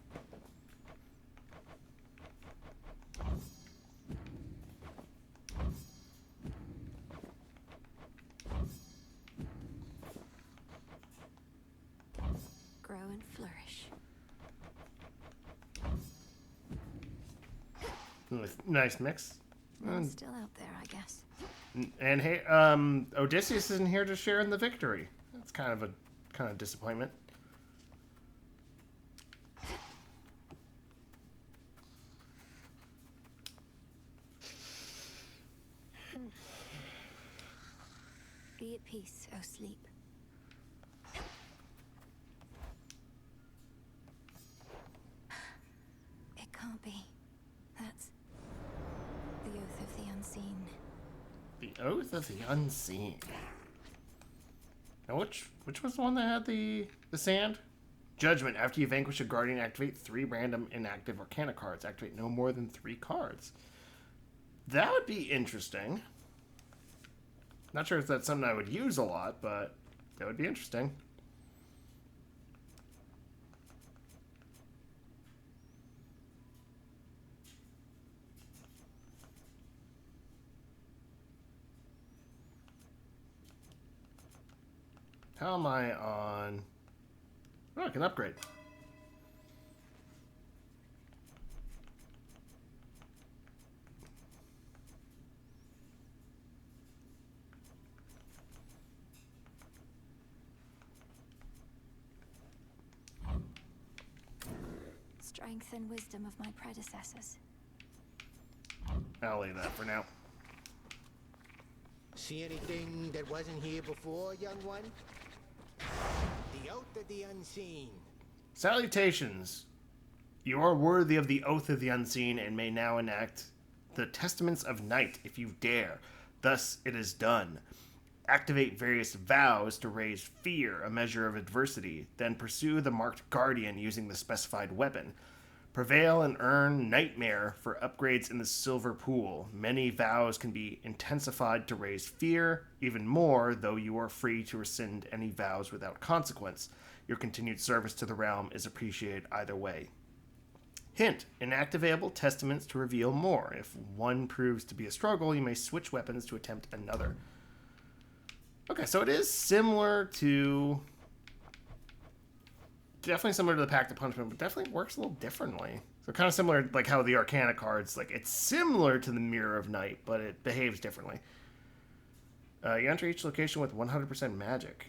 Grow and flourish. Nice mix. I'm still out there, I guess. And hey, Odysseus isn't here to share in the victory. That's kind of disappointment. Be at peace, O sleep. It can't be. That's the oath of the unseen. The oath of the unseen. Now, which was the one that had the sand? Judgment. After you vanquish a guardian, activate 3 random inactive Arcana cards. Activate no more than 3 cards. That would be interesting. Not sure if that's something I would use a lot, but that would be interesting. How am I on? Oh, I can upgrade. Strength and wisdom of my predecessors. I'll leave that for now. See anything that wasn't here before, young one? The Oath of the Unseen. Salutations. You are worthy of the Oath of the Unseen and may now enact the Testaments of Night if you dare. Thus it is done. Activate various vows to raise fear, a measure of adversity. Then pursue the marked guardian using the specified weapon. Prevail and earn Nightmare for upgrades in the Silver Pool. Many vows can be intensified to raise fear, even more, though you are free to rescind any vows without consequence. Your continued service to the realm is appreciated either way. Hint, inactivatable testaments to reveal more. If one proves to be a struggle, you may switch weapons to attempt another. Okay, so it is similar to... Definitely similar to the Pact of Punishment, but definitely works a little differently. So kind of similar, like how the Arcana cards, like it's similar to the Mirror of Night, but it behaves differently. You enter each location with 100% magic.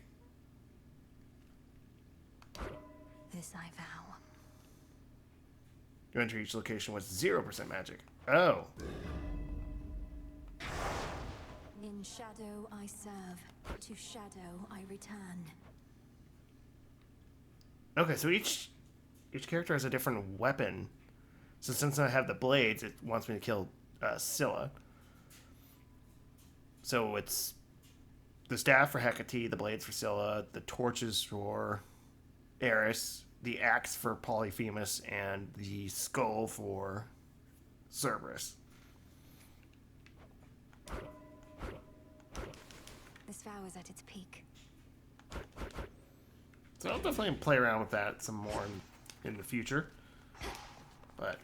This I vow. You enter each location with 0% magic. Oh. In shadow I serve, to shadow I return. Okay, so each character has a different weapon. So since I have the blades, it wants me to kill Scylla. So it's the staff for Hecate, the blades for Scylla, the torches for Eris, the axe for Polyphemus, and the skull for Cerberus. This vow is at its peak. So I'll definitely play around with that some more in the future. But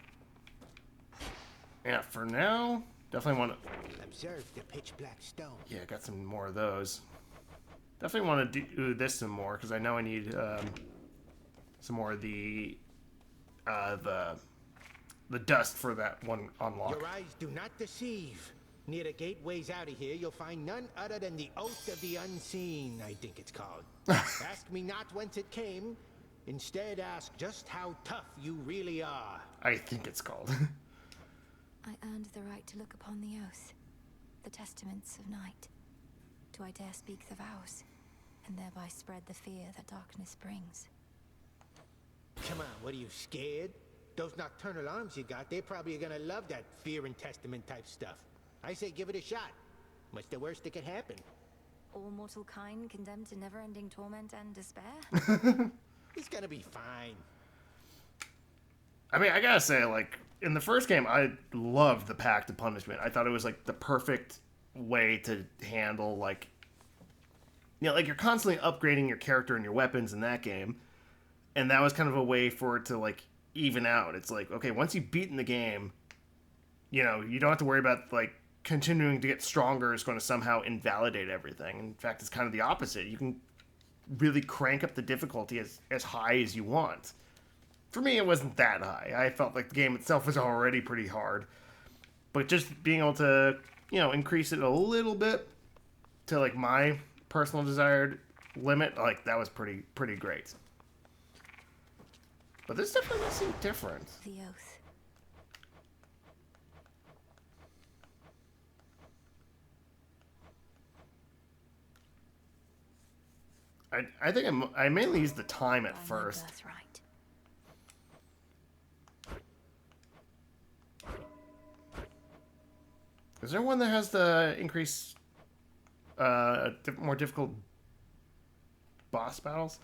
yeah, for now, definitely want to observe the pitch black stone. Yeah, got some more of those. Definitely want to do this some more because I know I need some more of the dust for that one unlock. Your eyes do not deceive. Near the gateways out of here, you'll find none other than the Oath of the Unseen, I think it's called. Ask me not whence it came, Instead, ask just how tough you really are. I think it's called. I earned the right to look upon the oath, the testaments of night. Do I dare speak the vows, and thereby spread the fear that darkness brings? Come on, what are you, scared? Those nocturnal arms you got, they're probably gonna love that fear and testament type stuff. I say give it a shot. What's the worst that could happen? All mortal kind condemned to never-ending torment and despair? He's gonna be fine. I mean, I gotta say, like, in the first game, I loved the Pact of Punishment. I thought it was, like, the perfect way to handle, like... You know, like, you're constantly upgrading your character and your weapons in that game. And that was kind of a way for it to, like, even out. It's like, okay, once you've beaten the game, you know, you don't have to worry about, like, continuing to get stronger is going to somehow invalidate everything. In fact, it's kind of the opposite. You can really crank up the difficulty as high as you want. For me, it wasn't that high. I felt like the game itself was already pretty hard. But just being able to, you know, increase it a little bit to, like, my personal desired limit, like, that was pretty great. But this definitely seemed different. The oath. I think I mainly used the time at first. Is there one that has the increased, more difficult boss battles?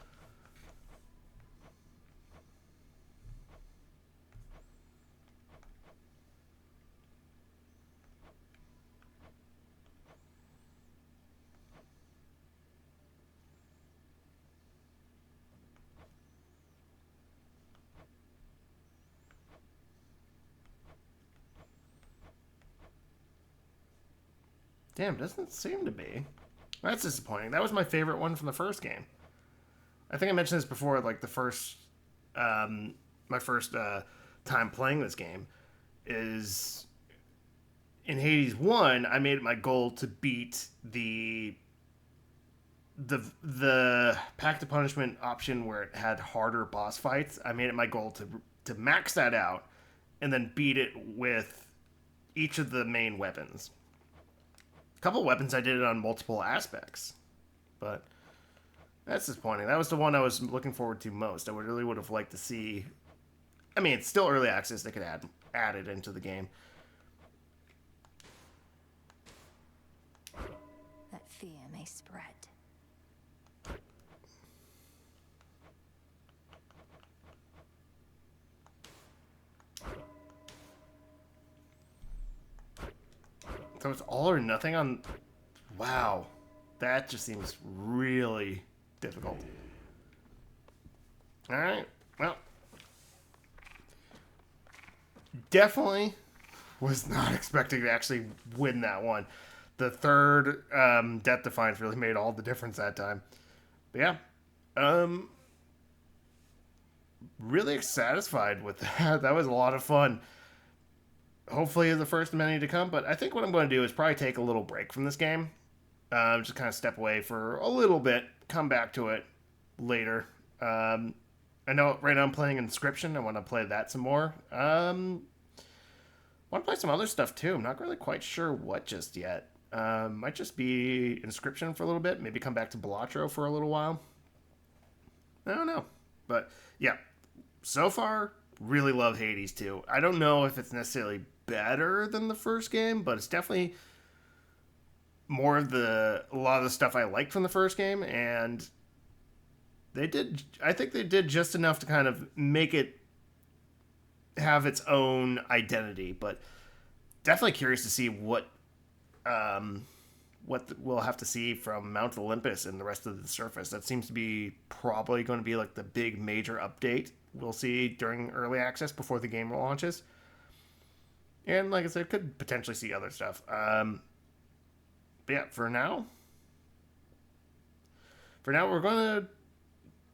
Damn, doesn't seem to be. That's disappointing. That was my favorite one from the first game. I think I mentioned this before, like the first, my first time playing this game is in Hades 1. I made it my goal to beat the Pact of Punishment option where it had harder boss fights. I made it my goal to max that out and then beat it with each of the main weapons. A couple weapons I did it on multiple aspects, but that's disappointing. That was the one I was looking forward to most. I really would have liked to see. I mean, it's still early access. They could add it into the game. That fear may spread. So it's all or nothing on... Wow. That just seems really difficult. Alright. Well. Definitely was not expecting to actually win that one. The third Death Defiance really made all the difference that time. But yeah. Really satisfied with that. That was a lot of fun. Hopefully the first of many to come, but I think what I'm going to do is probably take a little break from this game. Just kind of step away for a little bit, come back to it later. I know right now I'm playing Inscription. I want to play that some more. I want to play some other stuff too. I'm not really quite sure what just yet. Might just be Inscription for a little bit. Maybe come back to Balatro for a little while. I don't know. But yeah, so far, really love Hades 2. I don't know if it's necessarily better than the first game, but it's definitely more of a lot of the stuff I liked from the first game, and I think they did just enough to kind of make it have its own identity, but definitely curious to see what we'll have to see from Mount Olympus and the rest of the surface. That seems to be probably going to be like the big major update we'll see during early access before the game launches. And like I said, could potentially see other stuff. But yeah, for now we're going to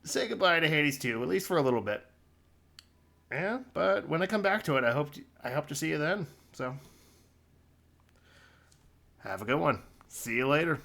say goodbye to Hades 2, at least for a little bit. Yeah, but when I come back to it, I hope to see you then. So have a good one. See you later.